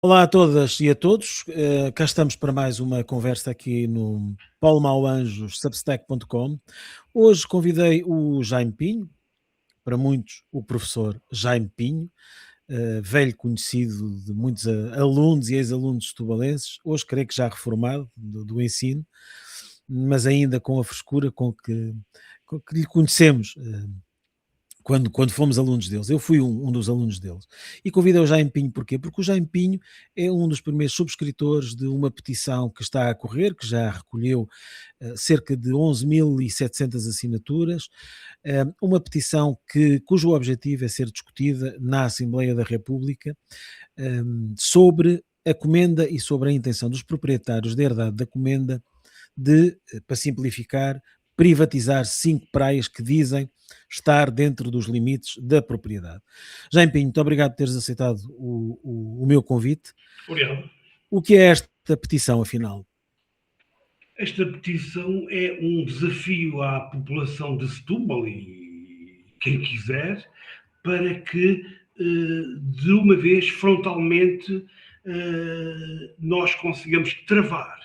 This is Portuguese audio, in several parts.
Olá a todas e a todos, cá estamos para mais uma conversa aqui no Paulo Mau Anjos, substack.com. Hoje convidei o Jaime Pinho, para muitos o professor Jaime Pinho, velho conhecido de muitos alunos e ex-alunos tubalenses, hoje creio que já reformado do ensino, mas ainda com a frescura com que lhe conhecemos, quando fomos alunos deles. Eu fui um dos alunos deles. E convidei o Jaime Pinho porquê? Porque o Jaime Pinho é um dos primeiros subscritores de uma petição que está a correr, que já recolheu cerca de 11.700 assinaturas, uma petição cujo objetivo é ser discutida na Assembleia da República, sobre a comenda e sobre a intenção dos proprietários da herdade da comenda de, para simplificar, privatizar 5 praias que dizem estar dentro dos limites da propriedade. Jaime Pinho, muito obrigado por teres aceitado o meu convite. Obrigado. O que é esta petição, afinal? Esta petição é um desafio à população de Setúbal e quem quiser para que, de uma vez, frontalmente, nós consigamos travar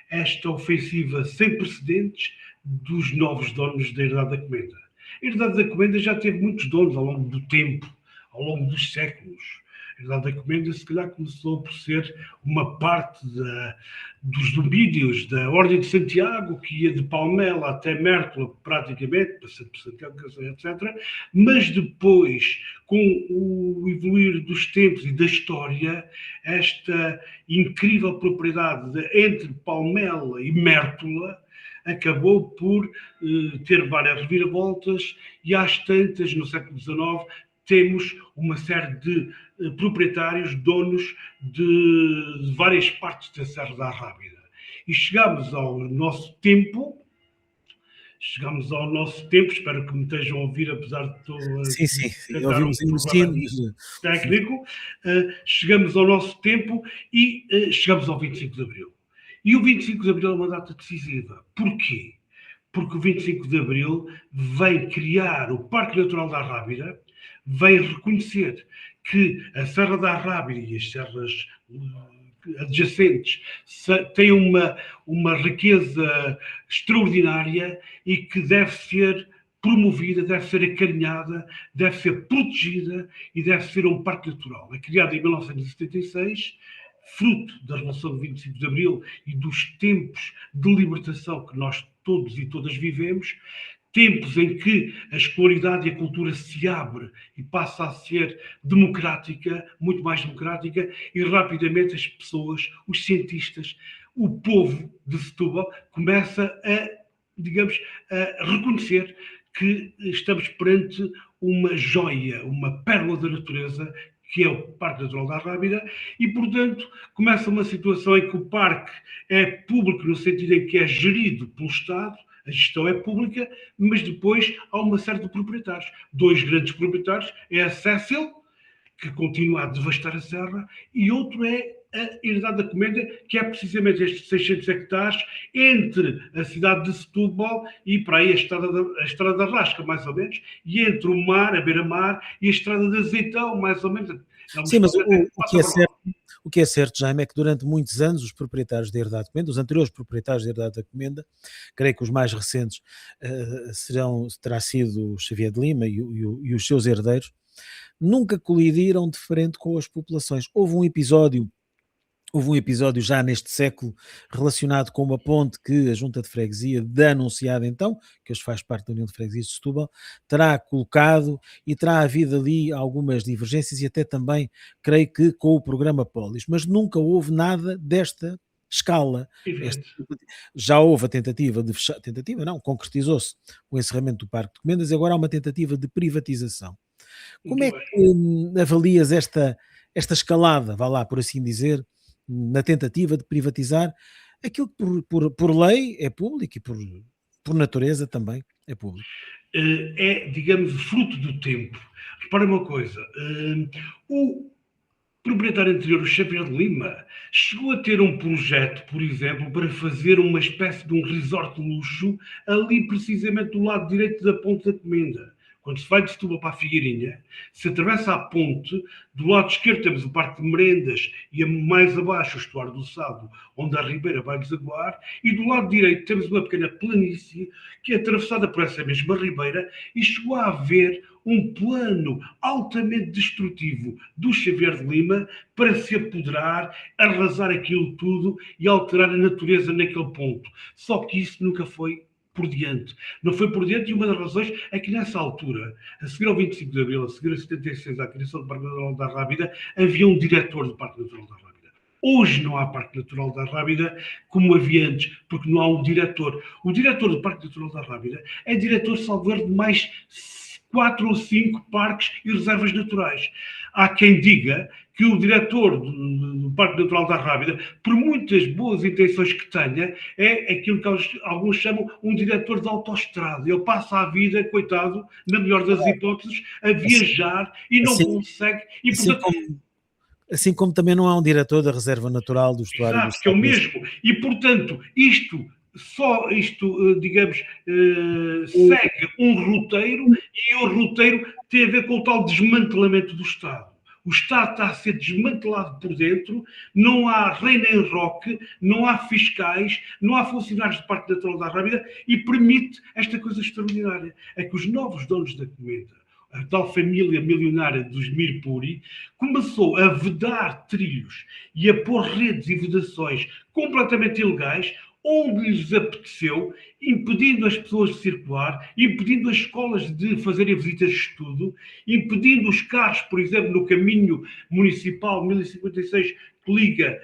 esta ofensiva sem precedentes dos novos donos da Herdade da Comenda. A Herdade da Comenda já teve muitos donos ao longo do tempo, ao longo dos séculos. A Herdade da Comenda, se calhar, começou por ser uma parte dos domínios da Ordem de Santiago, que ia de Palmela até Mértola, praticamente, passando por Santiago, etc. Mas depois, com o evoluir dos tempos e da história, esta incrível propriedade entre Palmela e Mértola acabou por ter várias reviravoltas e às tantas, no século XIX, temos uma série de proprietários, donos de várias partes da Serra da Arrábida. E chegamos ao nosso tempo, espero que me estejam a ouvir, apesar de todo Sim, tentar um ouvimos em problema sino. técnico, chegamos ao nosso tempo e chegamos ao 25 de Abril. E o 25 de Abril é uma data decisiva. Porquê? Porque o 25 de Abril vem criar o Parque Natural da Arrábida, vem reconhecer que a Serra da Arrábida e as serras adjacentes têm uma riqueza extraordinária e que deve ser promovida, deve ser acarinhada, deve ser protegida e deve ser um parque natural. É criado em 1976, fruto da Revolução do 25 de Abril e dos tempos de libertação que nós todos e todas vivemos, tempos em que a escolaridade e a cultura se abre e passa a ser democrática, muito mais democrática, e rapidamente as pessoas, os cientistas, o povo de Setúbal começa a reconhecer que estamos perante uma joia, uma pérola da natureza, que é o Parque Natural da Arrábida, e, portanto, começa uma situação em que o parque é público no sentido em que é gerido pelo Estado, a gestão é pública, mas depois há uma série de proprietários. 2 grandes proprietários, é a Cécil, que continua a devastar a serra, e outro é a Herdade da Comenda, que é precisamente estes 600 hectares entre a cidade de Setúbal e para aí a Estrada da Rasca, mais ou menos, e entre o mar, a beira-mar, e a Estrada de Azeitão, mais ou menos. Sim, mas o que é certo, Jaime, é que durante muitos anos os proprietários da Herdade da Comenda, os anteriores proprietários da Herdade da Comenda, creio que os mais recentes terá sido o Xavier de Lima e os seus herdeiros, nunca colidiram de frente com as populações. Houve um episódio já neste século relacionado com uma ponte que a Junta de Freguesia da Anunciada então, que hoje faz parte da União de Freguesias de Setúbal, terá colocado e terá havido ali algumas divergências e até também, creio que com o programa Polis, mas nunca houve nada desta escala. Já houve a tentativa de fechar, tentativa não, concretizou-se o encerramento do Parque de Comendas e agora há uma tentativa de privatização. Como é que avalias esta escalada, vá lá por assim dizer, na tentativa de privatizar aquilo que por lei é público e por natureza também é público? É, digamos, fruto do tempo. Repara uma coisa, o proprietário anterior, o Xavier de Lima, chegou a ter um projeto, por exemplo, para fazer uma espécie de um resort de luxo ali precisamente do lado direito da Ponte da Comenda. quando se vai de Setúbal para a Figueirinha, se atravessa a ponte, do lado esquerdo temos o Parque de Merendas e mais abaixo o Estuário do Sado, onde a Ribeira vai desaguar, e do lado direito temos uma pequena planície que é atravessada por essa mesma Ribeira, e chegou a haver um plano altamente destrutivo do Xavier de Lima para se apoderar, arrasar aquilo tudo e alterar a natureza naquele ponto. Só que isso nunca foi por diante. Não foi por diante, e uma das razões é que nessa altura, a seguir ao 25 de Abril, a seguir a 76, à criação do Parque Natural da Rábida, havia um diretor do Parque Natural da Rábida. Hoje não há Parque Natural da Rábida como havia antes, porque não há um diretor. O diretor do Parque Natural da Rábida é diretor, salvo erro, de mais 4 ou 5 parques e reservas naturais. Há quem diga que o diretor do Parque Natural da Rábida, por muitas boas intenções que tenha, é aquilo que alguns chamam um diretor de autoestrada. Ele passa a vida, coitado, na melhor das hipóteses, a viajar e não consegue. E, portanto, assim como também não há um diretor da Reserva Natural do Estuário do Exato, que é o Sado. mesmo. E, portanto, isto, digamos, segue um roteiro, e o roteiro tem a ver com o tal desmantelamento do Estado. O Estado está a ser desmantelado por dentro, não há rei nem roque, não há fiscais, não há funcionários do Parque Natural da Rábida, e permite esta coisa extraordinária. É que os novos donos da comenda, a tal família milionária dos Mirpuri, começou a vedar trilhos e a pôr redes e vedações completamente ilegais, onde lhes apeteceu, impedindo as pessoas de circular, impedindo as escolas de fazerem visitas de estudo, impedindo os carros, por exemplo, no caminho municipal 1056, que liga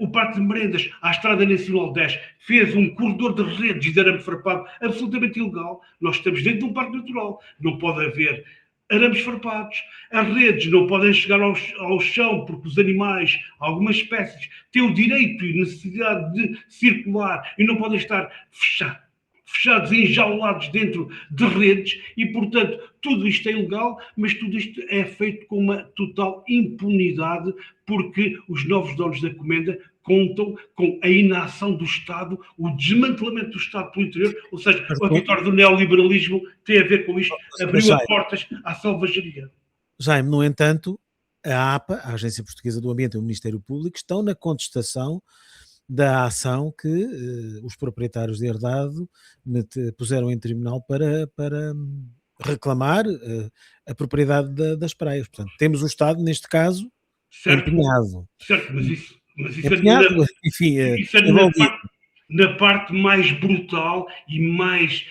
o Parque de Merendas à Estrada Nacional 10, fez um corredor de redes de arame farpado absolutamente ilegal. Nós estamos dentro de um parque natural, não pode haver arames farpados. As redes não podem chegar ao chão, porque os animais, algumas espécies, têm o direito e necessidade de circular e não podem estar fechados e enjaulados dentro de redes, e, portanto, tudo isto é ilegal, mas tudo isto é feito com uma total impunidade, porque os novos donos da comenda contam com a inação do Estado, o desmantelamento do Estado pelo interior, ou seja, a vitória do neoliberalismo tem a ver com isto, abriu as portas à selvageria. Jaime, no entanto, a APA, a Agência Portuguesa do Ambiente e o Ministério Público estão na contestação da ação que os proprietários de herdado puseram em tribunal para reclamar a propriedade das praias. Portanto, temos o Estado, neste caso, empenhado. Certo, mas isso empenhado, enfim, isso é na parte mais brutal e mais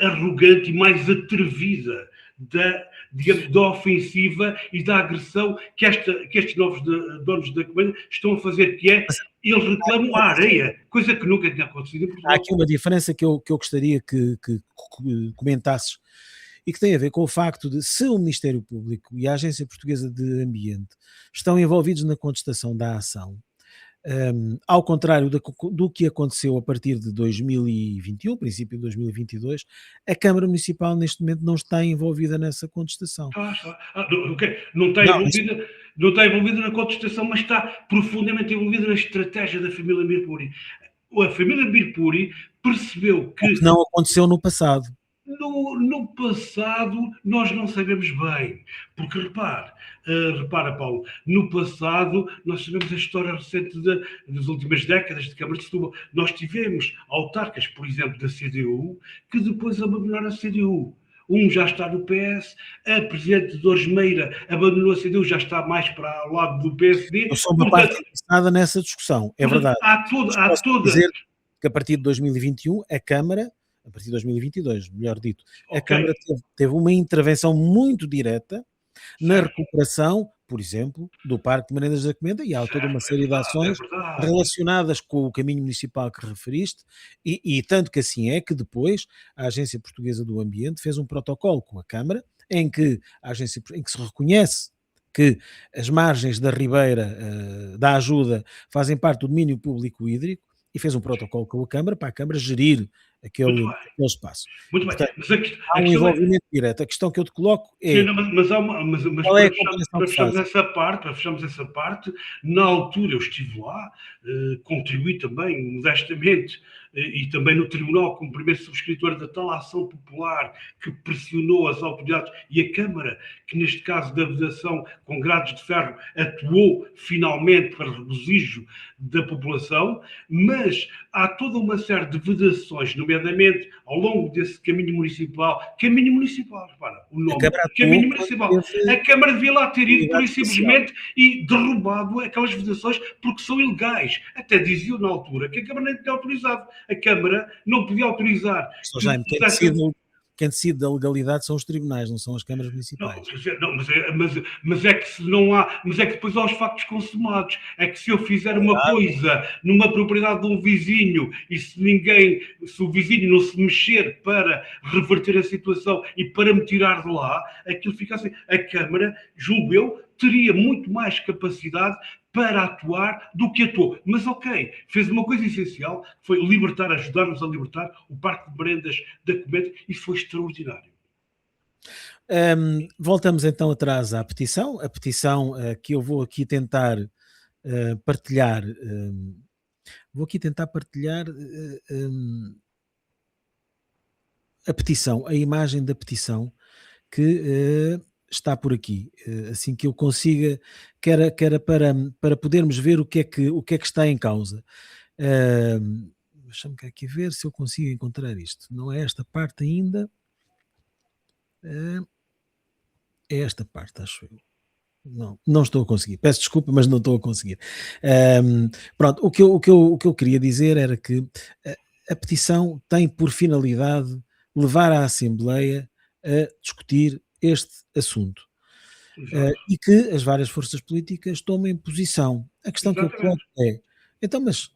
arrogante e mais atrevida da ofensiva e da agressão que estes novos donos da comenda estão a fazer, que é, eles reclamam a areia, coisa que nunca tinha acontecido em Portugal. Há aqui uma diferença que eu gostaria que comentasses, e que tem a ver com o facto de, se o Ministério Público e a Agência Portuguesa de Ambiente estão envolvidos na contestação da ação, ao contrário do que aconteceu a partir de 2021, princípio de 2022, a Câmara Municipal neste momento não está envolvida nessa contestação. Não está envolvida na contestação, mas está profundamente envolvida na estratégia da família Mirpuri. A família Mirpuri percebeu que... O que não aconteceu no passado. No passado, nós não sabemos bem, porque repara, Paulo, no passado, nós sabemos a história recente das últimas décadas de Câmara de Setúbal. Nós tivemos autarcas, por exemplo, da CDU, que depois abandonaram a CDU. Um já está no PS, a Presidente Dores Meira abandonou a CDU, já está mais para o lado do PSD. Eu sou uma parte interessada nessa discussão, é verdade. Há toda... dizer que a partir de 2021, a Câmara... a partir de 2022, melhor dito, a Câmara teve uma intervenção muito direta na recuperação, por exemplo, do Parque de Merendas da Comenda, e há toda uma série de ações relacionadas com o caminho municipal que referiste, e tanto que assim é que depois a Agência Portuguesa do Ambiente fez um protocolo com a Câmara, em que se reconhece que as margens da Ribeira da Ajuda fazem parte do domínio público hídrico, e fez um protocolo com a Câmara para a Câmara gerir Muito bem, aquele espaço. muito bem. Portanto, Mas há a um questão é. envolvimento direto. A questão que eu te coloco Sim, é: não, mas qual é para a comparação que fecharmos fazes? essa parte, na altura eu estive lá, contribuí também modestamente, e também no tribunal como primeiro subscritor da tal ação popular que pressionou as autoridades e a Câmara, que neste caso da vedação com grades de ferro atuou finalmente para regozijo da população, mas há toda uma série de vedações, nomeadamente ao longo desse caminho municipal, repara, o A nome, Câmara atuou caminho quando municipal. A teve Câmara devia lá ter ido pura unidade e especial. simplesmente e derrubado aquelas vedações porque são ilegais. Até diziam na altura que a Câmara nem tinha autorizado. A Câmara não podia autorizar Sr. que Jaime, se fizesse. quem decide da legalidade são os tribunais, não são as câmaras Não, municipais. quer dizer, não, mas é que se não há, mas é que depois há os factos consumados. É que se eu fizer uma coisa numa propriedade de um vizinho e se o vizinho não se mexer para reverter a situação e para me tirar de lá, aquilo fica assim. A Câmara, julgo eu, teria muito mais capacidade para atuar do que atuou. Mas ok, fez uma coisa essencial, que foi ajudar-nos a libertar o Parque de Merendas da Cometa, e isso foi extraordinário. Voltamos então atrás à petição, a petição que eu vou aqui tentar partilhar. Vou aqui tentar partilhar a petição, a imagem da petição que está por aqui. Assim que eu consiga, que era para podermos ver o que é que está em causa. Deixa-me cá aqui ver se eu consigo encontrar isto. Não é esta parte ainda. É esta parte, acho eu. Não, não estou a conseguir. Peço desculpa, mas não estou a conseguir. Pronto, o que eu queria dizer era que a petição tem por finalidade levar a Assembleia a discutir este assunto e que as várias forças políticas tomem posição. A questão que eu coloco Exatamente. é, então, mas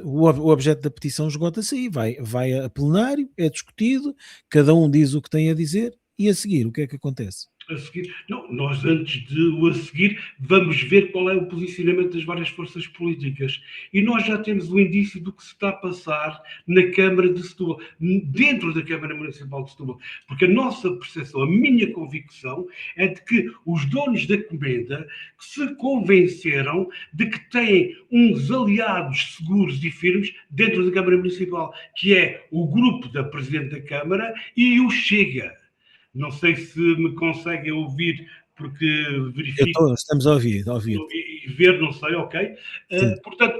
o objeto da petição esgota-se aí, vai a plenário, é discutido, cada um diz o que tem a dizer e a seguir, o que é que acontece? A seguir, não, nós antes de o a seguir vamos ver qual é o posicionamento das várias forças políticas. E nós já temos o indício do que se está a passar na Câmara de Setúbal, dentro da Câmara Municipal de Setúbal. Porque a nossa percepção, a minha convicção, é de que os donos da Comenda se convenceram de que têm uns aliados seguros e firmes dentro da Câmara Municipal, que é o grupo da Presidente da Câmara e o Chega. Não sei se me conseguem ouvir, porque verifico Estamos a ouvir. e ver, não sei, ok? Sim. Portanto,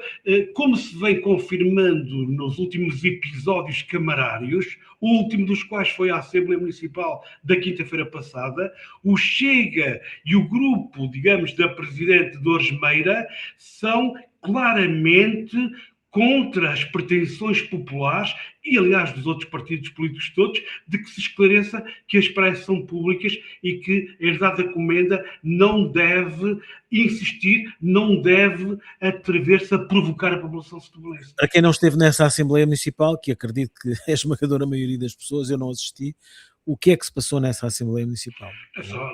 como se vem confirmando nos últimos episódios camarários, o último dos quais foi a Assembleia Municipal da quinta-feira passada, o Chega e o grupo, digamos, da Presidente Dores Meira são claramente contra as pretensões populares e, aliás, dos outros partidos políticos todos, de que se esclareça que as praias são públicas e que a herdade da Comenda não deve insistir, não deve atrever-se a provocar a população setubalense. Para quem não esteve nessa Assembleia Municipal, que acredito que é a esmagadora maioria das pessoas, eu não assisti, o que é que se passou nessa Assembleia Municipal?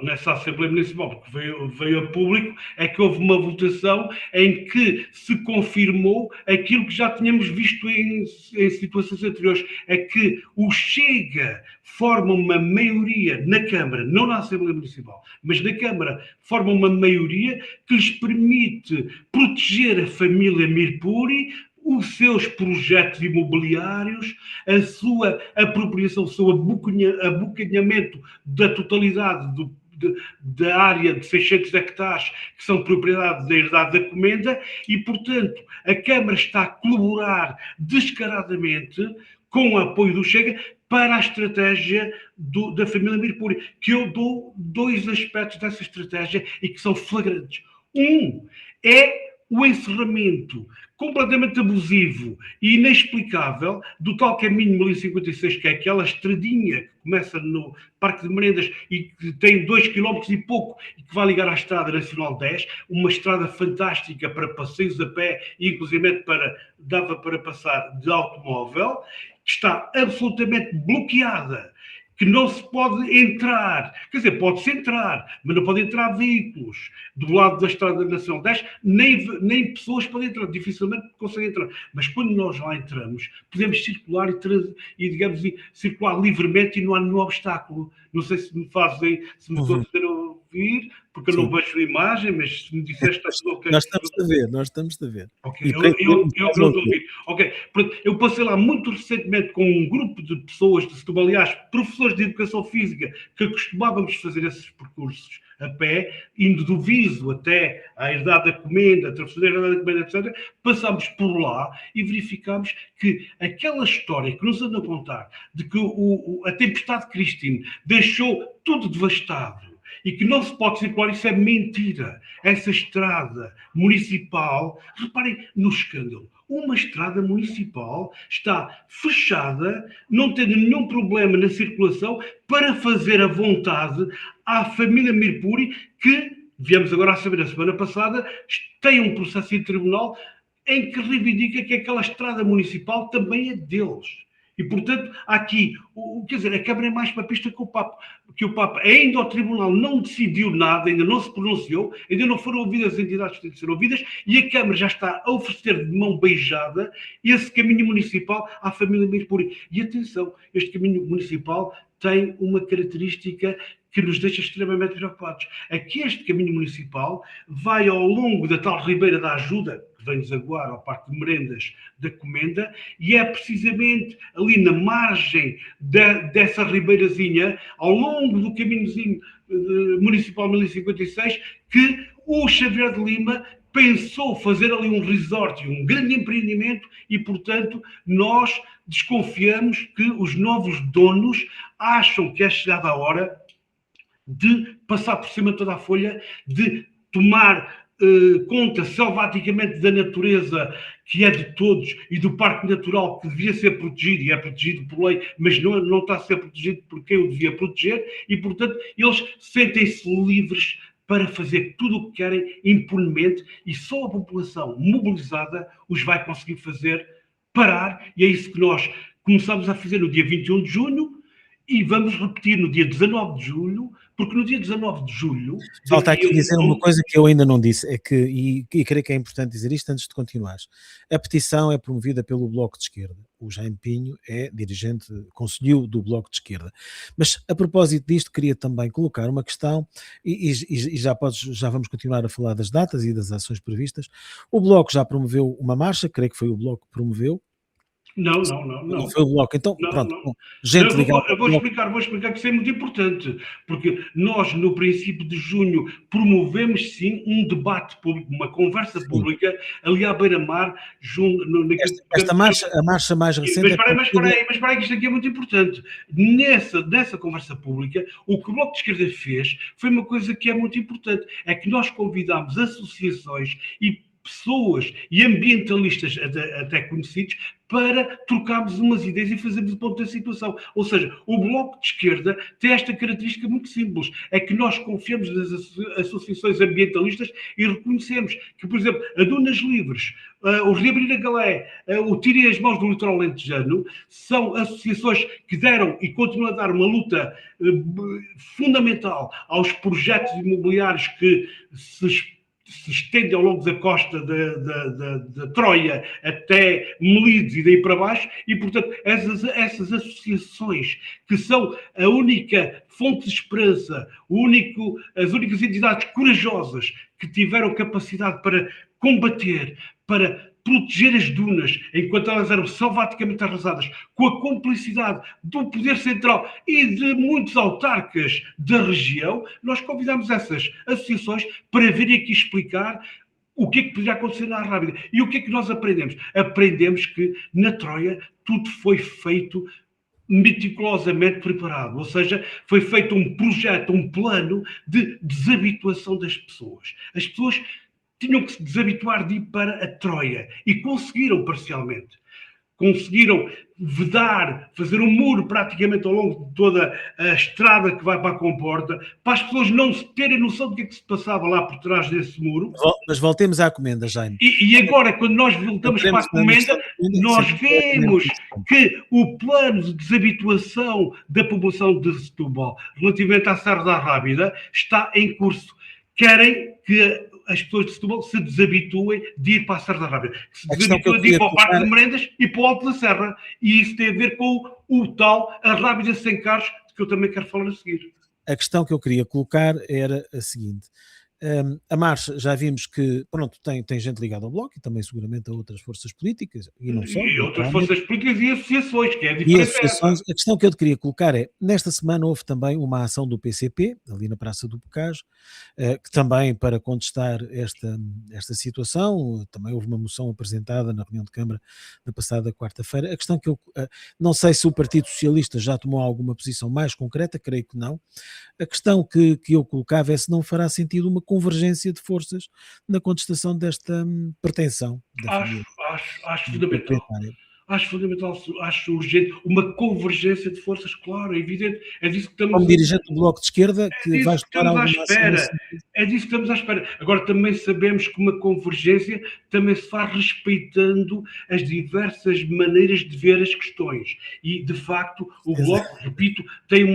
Nessa Assembleia Municipal, porque veio a público, é que houve uma votação em que se confirmou aquilo que já tínhamos visto em situações anteriores, é que o Chega forma uma maioria na Câmara, não na Assembleia Municipal, mas na Câmara, forma uma maioria que lhes permite proteger a família Mirpuri, os seus projetos imobiliários, a sua apropriação, o seu abocanhamento da totalidade da área de 600 hectares que são propriedade da herdade da Comenda e, portanto, a Câmara está a colaborar descaradamente com o apoio do Chega para a estratégia da família Mirpuri, que eu dou dois aspectos dessa estratégia e que são flagrantes. Um é o encerramento completamente abusivo e inexplicável do tal caminho 1056, que é aquela estradinha que começa no Parque de Merendas e que tem 2 km e pouco e que vai ligar à Estrada Nacional 10, uma estrada fantástica para passeios a pé e inclusive dava para passar de automóvel, que está absolutamente bloqueada, que não se pode entrar, quer dizer, pode-se entrar, mas não pode entrar veículos do lado da Estrada Nacional 10, nem pessoas podem entrar, dificilmente conseguem entrar. Mas quando nós lá entramos, podemos circular e digamos, circular livremente e não há nenhum obstáculo. Não sei se me estou a fazer ouvir, porque eu não vejo a imagem, mas se me disseste que está tudo ok. Nós estamos a ver. Ok, eu não estou a ouvir. Ok, eu passei lá muito recentemente com um grupo de pessoas de Setúbal, aliás, professores de Educação Física, que costumávamos fazer esses percursos a pé, indo do Viso até à Herdade da Comenda, atravessando a Herdade da Comenda, etc., passámos por lá e verificámos que aquela história que nos andam a contar de que a tempestade Christine deixou tudo devastado e que não se pode circular, isso é mentira. Essa estrada municipal, reparem no escândalo, uma estrada municipal está fechada, não tendo nenhum problema na circulação, para fazer a vontade à família Mirpuri, que, viemos agora a saber na semana passada, tem um processo em tribunal em que reivindica que aquela estrada municipal também é deles. E, portanto, aqui, quer dizer, a Câmara é mais papista que o Papa. Ainda o Tribunal não decidiu nada, ainda não se pronunciou, ainda não foram ouvidas as entidades que têm de ser ouvidas, e a Câmara já está a oferecer de mão beijada esse caminho municipal à família Mirpuri. E atenção, este caminho municipal tem uma característica que nos deixa extremamente preocupados. É que este caminho municipal vai ao longo da tal Ribeira da Ajuda, que vem desaguar ao Parque de Merendas da Comenda, e é precisamente ali na margem dessa ribeirazinha, ao longo do caminhozinho municipal 1056, que o Xavier de Lima pensou fazer ali um resort, um grande empreendimento, e, portanto, nós desconfiamos que os novos donos acham que é chegada a hora de passar por cima de toda a folha, de tomar conta selvaticamente da natureza que é de todos e do parque natural que devia ser protegido e é protegido por lei, mas não está a ser protegido por quem o devia proteger, e, portanto, eles sentem-se livres para fazer tudo o que querem impunemente, e só a população mobilizada os vai conseguir fazer parar, e é isso que nós começamos a fazer no dia 21 de junho e vamos repetir no dia 19 de julho, porque no dia 19 de julho... Falta aqui dizer uma coisa que eu ainda não disse, é que, e creio que é importante dizer isto antes de continuares. A petição é promovida pelo Bloco de Esquerda. O Jaime Pinho é dirigente, conselheiro do Bloco de Esquerda. Mas, a propósito disto, queria também colocar uma questão, e já vamos continuar a falar das datas e das ações previstas. O Bloco já promoveu uma marcha, creio que foi o Bloco que promoveu. Não. Não foi o Bloco, então pronto. Não. Gente ligada. Eu vou explicar que isso é muito importante, porque nós, no princípio de junho, promovemos sim um debate público, uma conversa pública ali à beira-mar. Esta marcha, a marcha mais recente. Mas espera aí, que isto aqui é muito importante. Nessa conversa pública, o que o Bloco de Esquerda fez foi uma coisa que é muito importante: é que nós convidámos associações e pessoas e ambientalistas até conhecidos para trocarmos umas ideias e fazermos o ponto da situação. Ou seja, o Bloco de Esquerda tem esta característica muito simples, é que nós confiamos nas associações ambientalistas e reconhecemos que, por exemplo, a Dunas Livres, o Reabrir a Galé, o Tirem as Mãos do Litoral Alentejano, são associações que deram e continuam a dar uma luta fundamental aos projetos imobiliários que se estende ao longo da costa da Troia até Melides e daí para baixo, e, portanto, essas associações que são a única fonte de esperança, as únicas entidades corajosas que tiveram capacidade para combater, para proteger as dunas enquanto elas eram selvaticamente arrasadas, com a cumplicidade do poder central e de muitos autarcas da região, nós convidamos essas associações para virem aqui explicar o que é que poderia acontecer na Rábida. E o que é que nós aprendemos? Aprendemos que na Troia tudo foi feito meticulosamente preparado, ou seja, foi feito um projeto, um plano de desabituação das pessoas. As pessoas tinham que se desabituar de ir para a Troia e conseguiram parcialmente. conseguiram vedar, fazer um muro praticamente ao longo de toda a estrada que vai para a comporta, para as pessoas não terem noção do que é que se passava lá por trás desse muro. Mas voltemos à comenda, Jaime. E agora, quando nós voltamos para a comenda, nós vemos que o plano de desabituação da população de Setúbal relativamente à Serra da Rábida está em curso. Querem que as pessoas de Setúbal se desabituem de ir para a Serra da Rábida, que se desabituem de ir para o Parque de Merendas e para o Alto da Serra. E isso tem a ver com o tal a Rábida sem carros, que eu também quero falar a seguir. A questão que eu queria colocar era a seguinte. A marcha, já vimos que, pronto, tem gente ligada ao Bloco e também seguramente a outras forças políticas, e não só. E outras forças políticas e associações, que é diferente. E associações, a questão que eu te queria colocar é, nesta semana houve também uma ação do PCP, ali na Praça do Bocage, que também para contestar esta situação, também houve uma moção apresentada na reunião de Câmara da passada quarta-feira. A questão que eu, não sei se o Partido Socialista já tomou alguma posição mais concreta, creio que não. A questão que eu colocava é se não fará sentido uma convergência de forças na contestação desta pretensão da família. Acho fundamental. Acho fundamental, acho urgente uma convergência de forças, claro, é evidente. É disso que estamos. Como dirigente do Bloco de Esquerda, que vai estar à espera. É disso que estamos à espera. Agora, também sabemos que uma convergência também se faz respeitando as diversas maneiras de ver as questões. E, de facto, o Bloco, repito, tem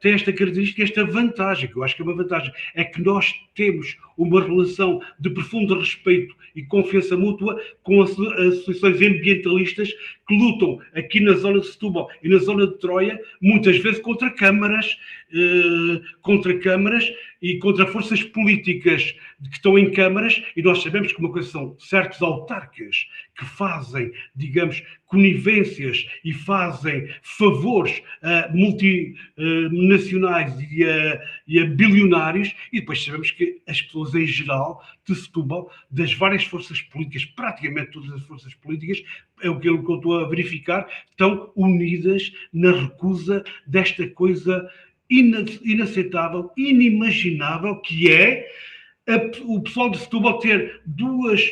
esta característica, esta vantagem, que eu acho que é uma vantagem, é que nós temos uma relação de profundo respeito e confiança mútua com as associações ambientalistas que lutam aqui na zona de Setúbal e na zona de Troia, muitas vezes contra câmaras e contra forças políticas que estão em câmaras, e nós sabemos que uma coisa são certos autarcas que fazem, digamos, conivências e fazem favores a multinacionais e a bilionários, e depois sabemos que as pessoas em geral de Setúbal, das várias forças políticas, praticamente todas as forças políticas, é o que eu estou a verificar, estão unidas na recusa desta coisa inaceitável, inimaginável, que é o pessoal de Setúbal ter duas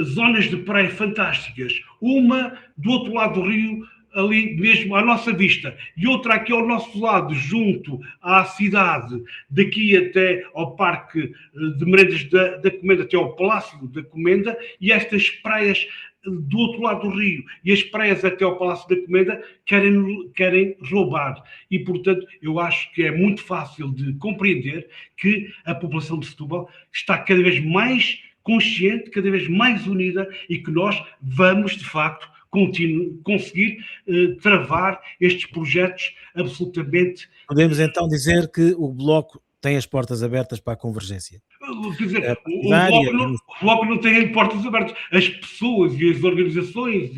zonas de praia fantásticas, uma do outro lado do rio, ali mesmo à nossa vista, e outra aqui ao nosso lado, junto à cidade, daqui até ao Parque de Merendas da Comenda, até ao Palácio da Comenda, e estas praias do outro lado do rio e as praias até ao Palácio da Comenda querem roubar. E, portanto, eu acho que é muito fácil de compreender que a população de Setúbal está cada vez mais consciente, cada vez mais unida, e que nós vamos, de facto, conseguir travar estes projetos absolutamente... Podemos então dizer que o Bloco tem as portas abertas para a convergência. Quer dizer, o Bloco não tem portas abertas. As pessoas e as organizações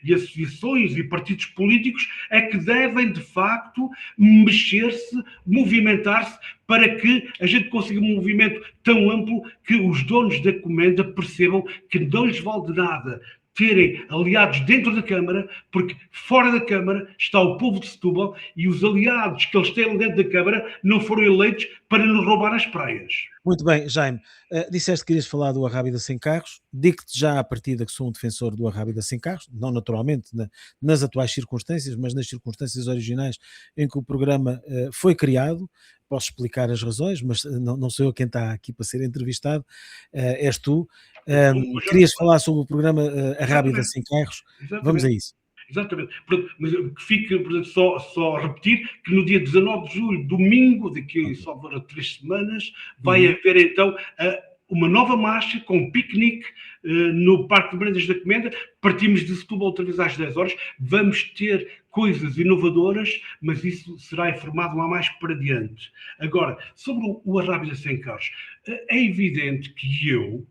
e associações e partidos políticos é que devem, de facto, mexer-se, movimentar-se, para que a gente consiga um movimento tão amplo que os donos da Comenda percebam que não lhes vale de nada terem aliados dentro da Câmara, porque fora da Câmara está o povo de Setúbal e os aliados que eles têm dentro da Câmara não foram eleitos para nos roubar as praias. Muito bem, Jaime, disseste que querias falar do Arrábida Sem Carros, digo-te já à partida que sou um defensor do Arrábida Sem Carros, não naturalmente nas atuais circunstâncias, mas nas circunstâncias originais em que o programa foi criado. Posso explicar as razões, mas não sou eu quem está aqui para ser entrevistado, és tu. Querias falar sobre o programa Arrábida Sem Carros? Exatamente. Vamos a isso. Exatamente. Mas que fique, portanto, só repetir que no dia 19 de julho, domingo, daqui só para 3 semanas, vai haver então uma nova marcha com um piquenique no Parque de Merendas da Comenda. Partimos de Setúbal outra vez às 10 horas. Vamos ter coisas inovadoras, mas isso será informado lá mais para diante. Agora, sobre o Arrábida Sem Carros, é evidente que eu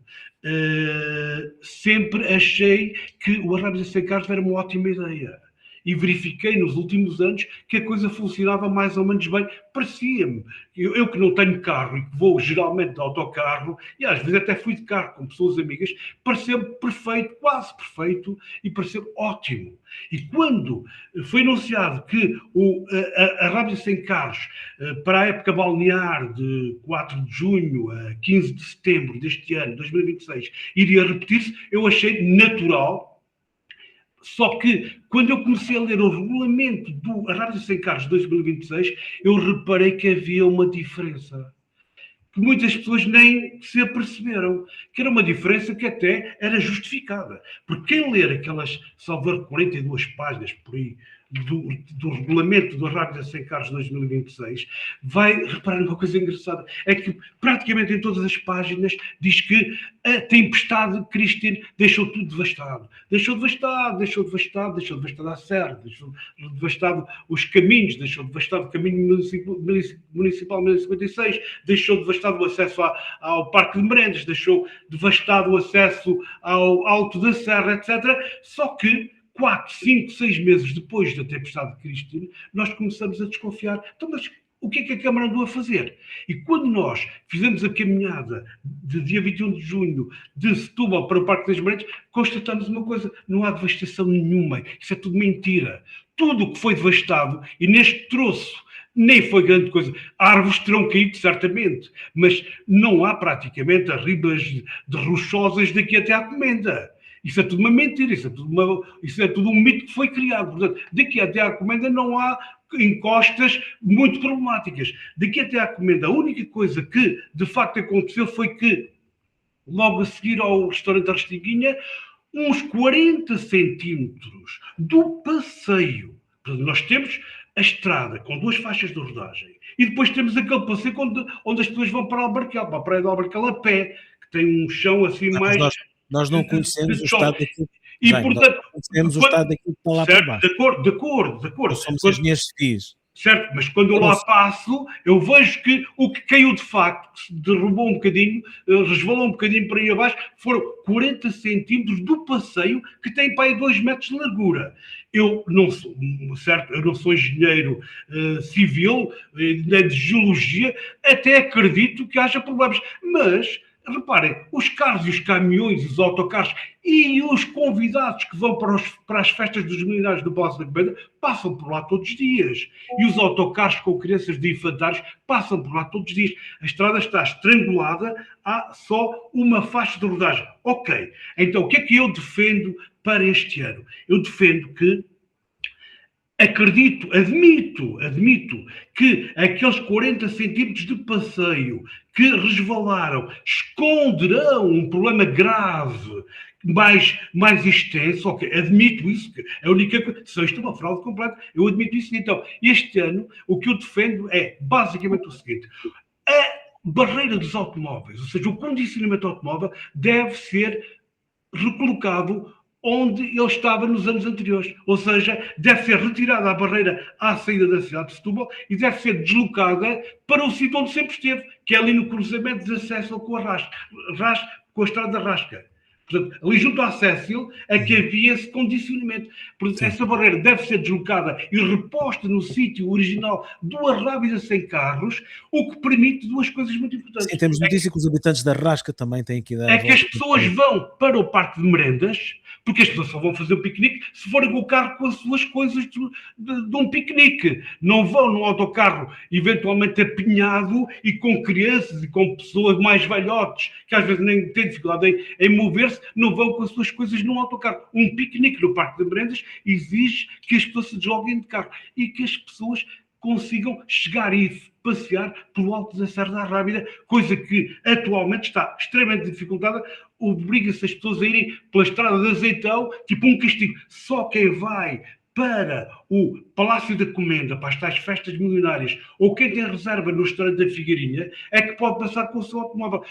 sempre achei que o Arrábida Sem Carros era uma ótima ideia. E verifiquei nos últimos anos que a coisa funcionava mais ou menos bem. Parecia-me. Eu que não tenho carro e que vou geralmente de autocarro, e às vezes até fui de carro com pessoas amigas, pareceu-me perfeito, quase perfeito, e pareceu ótimo. E quando foi anunciado que a Arrábida Sem Carros, para a época balnear de 4 de junho a 15 de setembro deste ano, 2026, iria repetir-se, eu achei natural, Só que, quando eu comecei a ler o regulamento do Rádio Sem Carros de 2026, eu reparei que havia uma diferença que muitas pessoas nem se aperceberam, que era uma diferença que até era justificada. Porque quem ler aquelas, salvo 42 páginas por aí, do regulamento do Rádio Sem Carros 2026, vai reparar numa coisa engraçada. É que praticamente em todas as páginas diz que a tempestade Christine deixou tudo devastado. Deixou devastado a serra, deixou devastado os caminhos, deixou devastado o caminho municipal 1056, deixou devastado o acesso ao Parque de Merendes, deixou devastado o acesso ao Alto da Serra, etc. Só que 4, 5, 6 meses depois da tempestade de Christine, nós começamos a desconfiar. Então, mas o que é que a Câmara andou a fazer? E quando nós fizemos a caminhada de dia 21 de junho de Setúbal para o Parque das Merendes, constatamos uma coisa: não há devastação nenhuma. Isso é tudo mentira. Tudo o que foi devastado, e neste troço nem foi grande coisa. Árvores terão caído, certamente, mas não há praticamente arribas de rochosas daqui até à Comenda. Isso é tudo uma mentira, isso é tudo um mito que foi criado. Portanto, daqui até à Comenda não há encostas muito problemáticas. Daqui até à Comenda, a única coisa que de facto aconteceu foi que, logo a seguir ao restaurante da Restinguinha, uns 40 centímetros do passeio. Portanto, nós temos a estrada com 2 faixas de rodagem e depois temos aquele passeio onde as pessoas vão para Albarcal, para a Praia de Albarcal a pé, que tem um chão assim mais... Nós não conhecemos o estado daquilo. E, portanto, conhecemos o estado daquilo que está lá certo, para baixo. De acordo. Nós somos engenheiros civis. Certo, mas quando eu lá passo, eu vejo que o que caiu de facto, se derrubou um bocadinho, resvalou um bocadinho para aí abaixo, foram 40 centímetros do passeio, que tem para aí 2 metros de largura. Eu não sou, certo, eu não sou engenheiro civil, nem de geologia, até acredito que haja problemas, mas... Reparem, os carros e os caminhões, os autocarros e os convidados que vão para as festas dos milionários do Palácio da Comenda passam por lá todos os dias. E os autocarros com crianças de infantários passam por lá todos os dias. A estrada está estrangulada, há só uma faixa de rodagem. Ok, então o que é que eu defendo para este ano? Eu defendo que admito que aqueles 40 centímetros de passeio que resvalaram esconderão um problema grave mais extenso, ok, admito isso, que é a única coisa, se isto é uma fraude completa, eu admito isso. Então, este ano, o que eu defendo é basicamente o seguinte: a barreira dos automóveis, ou seja, o condicionamento automóvel, deve ser recolocado onde ele estava nos anos anteriores. Ou seja, deve ser retirada a barreira à saída da cidade de Setúbal e deve ser deslocada para o sítio onde sempre esteve, que é ali no cruzamento de acesso com a estrada da Rasca. Portanto, ali junto à Cécil é que havia esse condicionamento. Portanto, essa barreira deve ser deslocada e reposta no sítio original do Arrábida Sem Carros, o que permite 2 coisas muito importantes. Sim, temos notícia que os habitantes da Rasca também têm que dar. É que as pessoas vão para o Parque de Merendas, porque as pessoas só vão fazer o piquenique se forem com o carro com as suas coisas de um piquenique. Não vão num autocarro eventualmente apinhado e com crianças e com pessoas mais velhotes, que às vezes nem têm dificuldade em mover-se, não vão com as suas coisas num autocarro. Um piquenique no Parque de Merendas exige que as pessoas se desloquem de carro e que as pessoas consigam chegar e passear pelo alto da Serra da Arrábida, coisa que atualmente está extremamente dificultada, obriga-se as pessoas a irem pela estrada de Azeitão, tipo um castigo. Só quem vai para o Palácio da Comenda, para as tais festas milionárias, ou quem tem reserva no restaurante da Figueirinha, é que pode passar com o seu automóvel.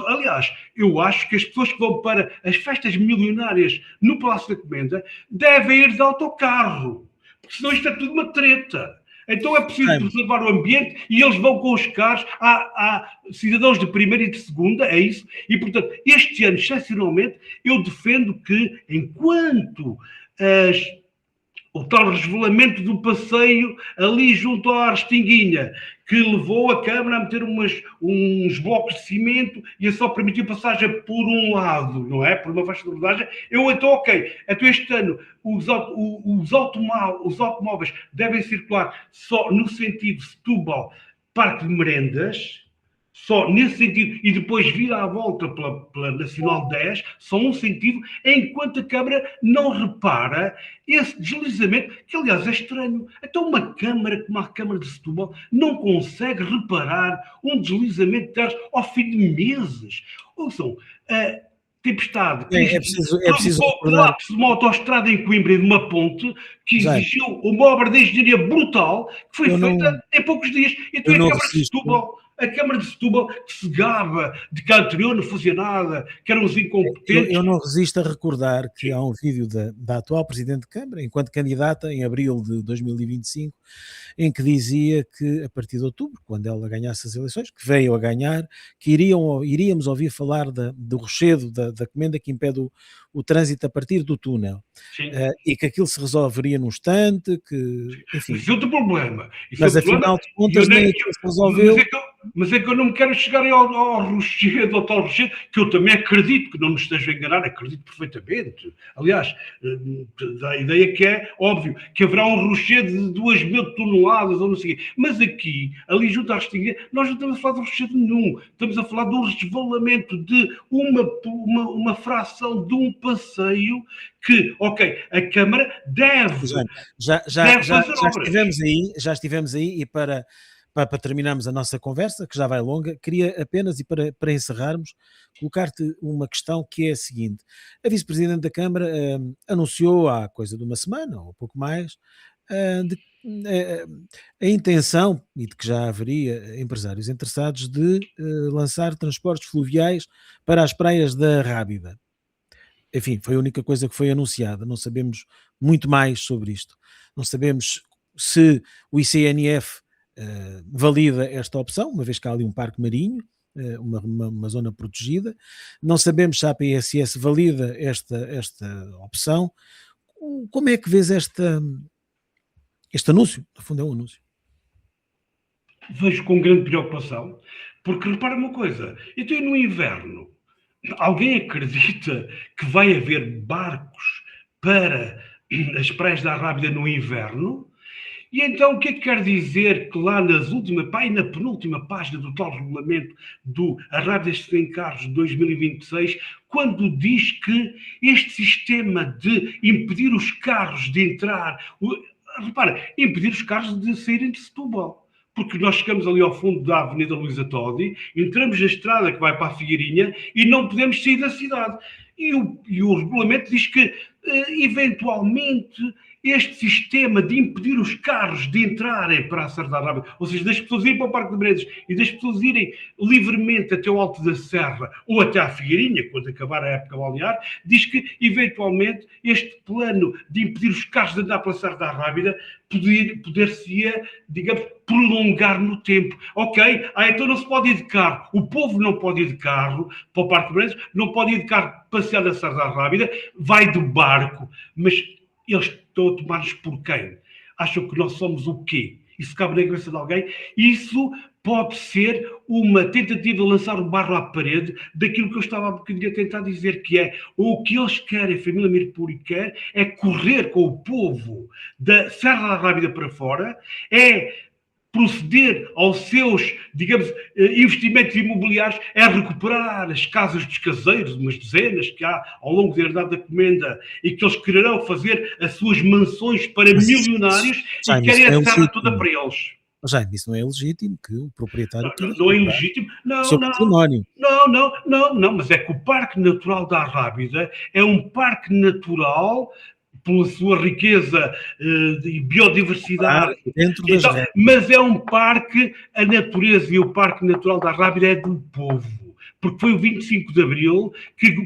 Aliás, eu acho que as pessoas que vão para as festas milionárias no Palácio da Comenda devem ir de autocarro, porque senão isto é tudo uma treta. Então é preciso preservar o ambiente e eles vão com os carros. Há cidadãos de primeira e de segunda, é isso. E, portanto, este ano, excepcionalmente, eu defendo que, enquanto o tal resvalamento do passeio ali junto à Restinguinha, que levou a Câmara a meter uns blocos de cimento e a só permitir passagem por um lado, não é? Por uma faixa de rodagem. Então, ok. Então, este ano, os automóveis devem circular só no sentido Setúbal, Parque de Merendas, só nesse sentido, e depois vir à volta pela Nacional 10, só um sentido, enquanto a Câmara não repara esse deslizamento, que aliás é estranho. Então uma Câmara como a Câmara de Setúbal não consegue reparar um deslizamento de terras ao fim de meses. Ouçam, a tempestade que é preciso provocou o recordar. colapso de uma autoestrada em Coimbra e de uma ponte que exigiu uma obra de engenharia brutal que foi feita em poucos dias. Então a Câmara de Setúbal, que se gaba de que a anterior não fazia nada, que eram os incompetentes. Eu não resisto a recordar que há um vídeo da atual Presidente de Câmara, enquanto candidata, em abril de 2025, em que dizia que a partir de outubro, quando ela ganhasse as eleições, que veio a ganhar, que iríamos ouvir falar do rochedo, da comenda que impede o trânsito a partir do túnel. E que aquilo se resolveria num instante, que, enfim. Mas isso é outro problema. Mas afinal de contas nem aquilo se resolveu. Mas é que eu não me quero chegar ao rochedo, ao tal rochedo, que eu também acredito, que não me esteja a enganar, acredito perfeitamente. Aliás, dá a ideia que é óbvio que haverá um rochedo de 2.000 toneladas ou não sei o quê. Mas aqui, ali junto à Restinga, nós não estamos a falar de rochedo nenhum. Estamos a falar de um resvalamento de uma fração de um passeio que, ok, a Câmara deve já estivemos aí e para terminarmos a nossa conversa, que já vai longa, queria apenas, e para encerrarmos, colocar-te uma questão que é a seguinte. A Vice-Presidente da Câmara anunciou há coisa de uma semana, ou pouco mais, a intenção, e de que já haveria empresários interessados, de lançar transportes fluviais para as praias da Rábida. Enfim, foi a única coisa que foi anunciada, não sabemos muito mais sobre isto. Não sabemos se o ICNF valida esta opção, uma vez que há ali um parque marinho, uma zona protegida. Não sabemos se a APSS valida esta opção. Como é que vês este anúncio? No fundo é um anúncio. Vejo com grande preocupação, porque repara uma coisa, então no inverno, alguém acredita que vai haver barcos para as praias da Rábida no inverno? E então o que é que quer dizer que lá na penúltima página do tal regulamento do Rábida sem carros de 2026, quando diz que este sistema de impedir os carros de entrar, impedir os carros de saírem de Setúbal. Porque nós chegamos ali ao fundo da Avenida Luísa Todi, entramos na estrada que vai para a Figueirinha e não podemos sair da cidade. E o regulamento diz que, eventualmente, este sistema de impedir os carros de entrarem para a Serra da Rábida, ou seja, das pessoas irem para o Parque de Bredes e das pessoas irem livremente até o Alto da Serra ou até à Figueirinha, quando acabar a época balnear, diz que, eventualmente, este plano de impedir os carros de andar pela Serra da Rábida poder-se-ia, digamos, prolongar no tempo. Ok, então não se pode ir de carro. O povo não pode ir de carro para o Parque de Bredes, não pode ir de carro passear na Serra da Rábida, vai de barco, mas eles estão a tomar-nos por quem? Acham que nós somos o quê? Isso cabe na cabeça de alguém? Isso pode ser uma tentativa de lançar o barro à parede daquilo que eu estava há bocadinho a tentar dizer, que é o que eles querem, a família Mirpuri quer, é correr com o povo da Serra da Rábida para fora, é proceder aos seus, digamos, investimentos imobiliários, é recuperar as casas dos caseiros, umas dezenas que há ao longo da herdade da Comenda, e que eles quererão fazer as suas mansões para milionários e querem a serra toda para eles. Jaime, isso não é legítimo que o proprietário... Não é legítimo? Não, mas é que o Parque Natural da Rábida é um parque natural pela sua riqueza e biodiversidade, mas é um parque, a natureza e o Parque Natural da Rábida é do povo, porque foi o 25 de Abril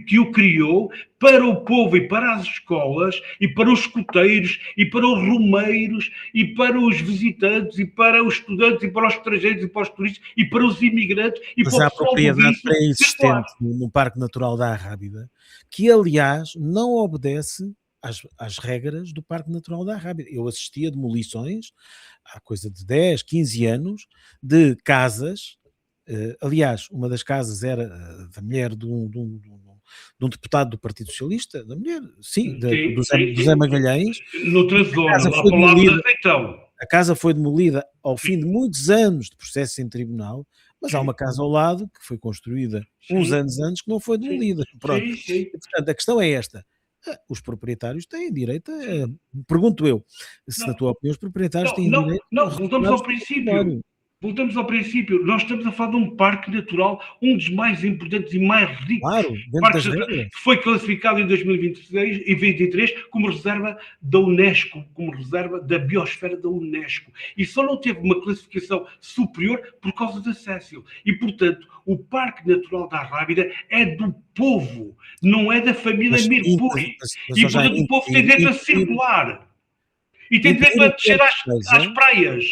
que o criou para o povo e para as escolas e para os escuteiros e para os romeiros e para os visitantes e para os estudantes e para os estrangeiros e para os turistas e para os imigrantes e mas para o há propriedade pré-existente no Parque Natural da Rábida, que aliás não obedece às regras do Parque Natural da Rábida. Eu assisti a demolições, há coisa de 10, 15 anos, de casas, aliás, uma das casas era da mulher de um deputado do Partido Socialista, da mulher, do Zé Magalhães. Noutra zona, lá para o lado da Azeitão. A casa foi demolida ao fim de muitos anos de processo em tribunal, mas há uma casa ao lado que foi construída uns sim, anos antes que não foi sim, demolida. Pronto. sim, sim. E, portanto, a questão é esta. Os proprietários têm direito pergunto eu, se na Não, tua opinião os proprietários não, têm não, direito a não, voltamos recuperar o ao seu princípio. património. Voltamos ao princípio. Nós estamos a falar de um parque natural, um dos mais importantes e mais ricos Claro, dentro parques das naturais, regras. que foi classificado em 2026 e 2023 como reserva da Unesco, como reserva da biosfera da Unesco. E só não teve uma classificação superior por causa da Cécil. E, portanto, o Parque Natural da Arrábida é do povo, não é da família Mirpuri. Mas E, ó, já portanto, o povo tem direito a circular. E tem direito impedir a o que descer quer que às seja, praias.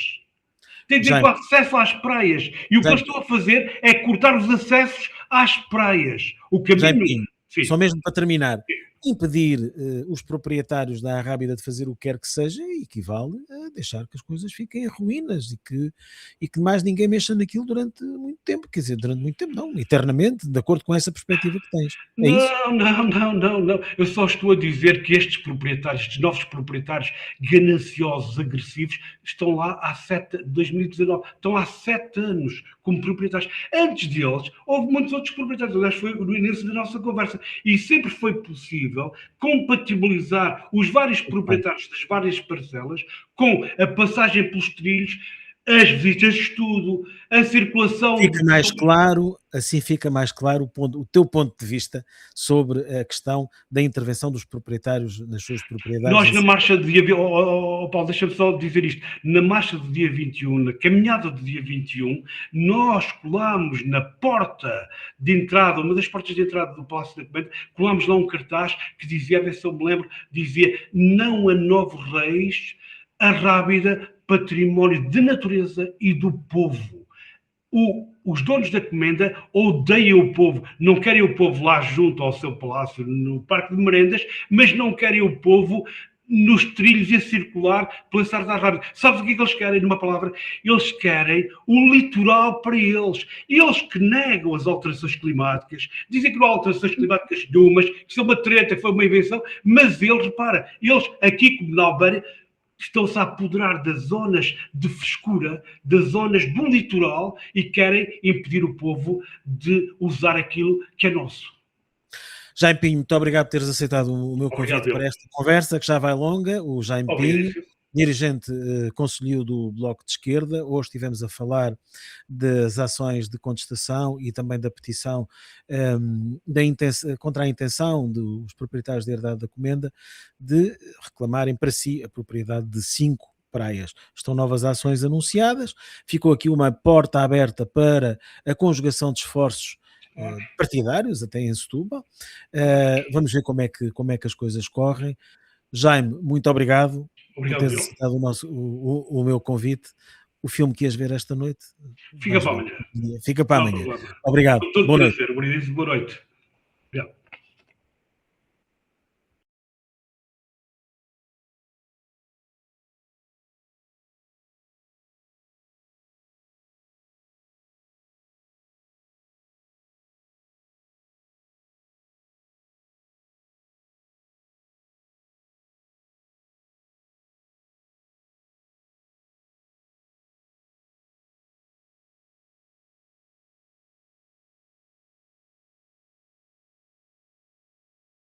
Tem direito Jaime, ao acesso às praias. E o que eu Jaime, estou a fazer é cortar os acessos às praias. O Jaime caminho. Pinho, Sim. só mesmo para terminar, impedir os proprietários da Arrábida de fazer o que quer que seja equivale a deixar que as coisas fiquem em ruínas e que mais ninguém mexa naquilo durante muito tempo, quer dizer, durante muito tempo não, eternamente, de acordo com essa perspectiva que tens. É isso? Não, não, não, não, não. Eu só estou a dizer que estes proprietários, estes novos proprietários gananciosos, agressivos, estão lá há 2019, estão há 7 anos como proprietários. Antes deles, houve muitos outros proprietários. Aliás, foi no início da nossa conversa. E sempre foi possível compatibilizar os vários Muito bem. proprietários das várias parcelas com a passagem pelos trilhos, as visitas de estudo, a circulação Fica de. mais claro, assim fica mais claro o teu ponto de vista sobre a questão da intervenção dos proprietários nas suas propriedades Nós em na si. marcha de dia. Paulo, deixa-me só dizer isto. Na marcha do dia 21, na caminhada do dia 21, nós colámos na porta de entrada, uma das portas de entrada do Palácio da Comenda, colámos lá um cartaz que dizia, a ver se eu me lembro, dizia: não a novos reis, a Rábida, património de natureza e do povo. Os donos da Comenda odeiam o povo, não querem o povo lá junto ao seu palácio, no Parque de Merendas, mas não querem o povo nos trilhos a circular pela Estrada da Rábida. Sabes o que é que eles querem, numa palavra? Eles querem o litoral para eles. Eles que negam as alterações climáticas, dizem que não há alterações climáticas nenhumas, que isso é uma treta, que foi uma invenção, mas eles, repara, eles aqui como na Albânia, estão-se a apoderar das zonas de frescura, das zonas do litoral e querem impedir o povo de usar aquilo que é nosso. Jaime Pinho, muito obrigado por teres aceitado o meu Obrigado, convite eu. para esta conversa, que já vai longa. O Jaime Pinho, Obrigadíssimo. dirigente conselheiro do Bloco de Esquerda. Hoje estivemos a falar das ações de contestação e também da petição contra a intenção dos proprietários da herdade da Comenda de reclamarem para si a propriedade de 5 praias. Estão novas ações anunciadas, ficou aqui uma porta aberta para a conjugação de esforços partidários, até em Setúbal. Vamos ver como é que as coisas correm. Jaime, muito obrigado por Obrigado, teres eu. aceitado o meu convite. O filme que ias ver esta noite, Fica vais para ver. amanhã. Fica para Não há amanhã. problema. Obrigado. Com todo Boa noite. prazer. Obrigadíssimo. Boa noite. Obrigado.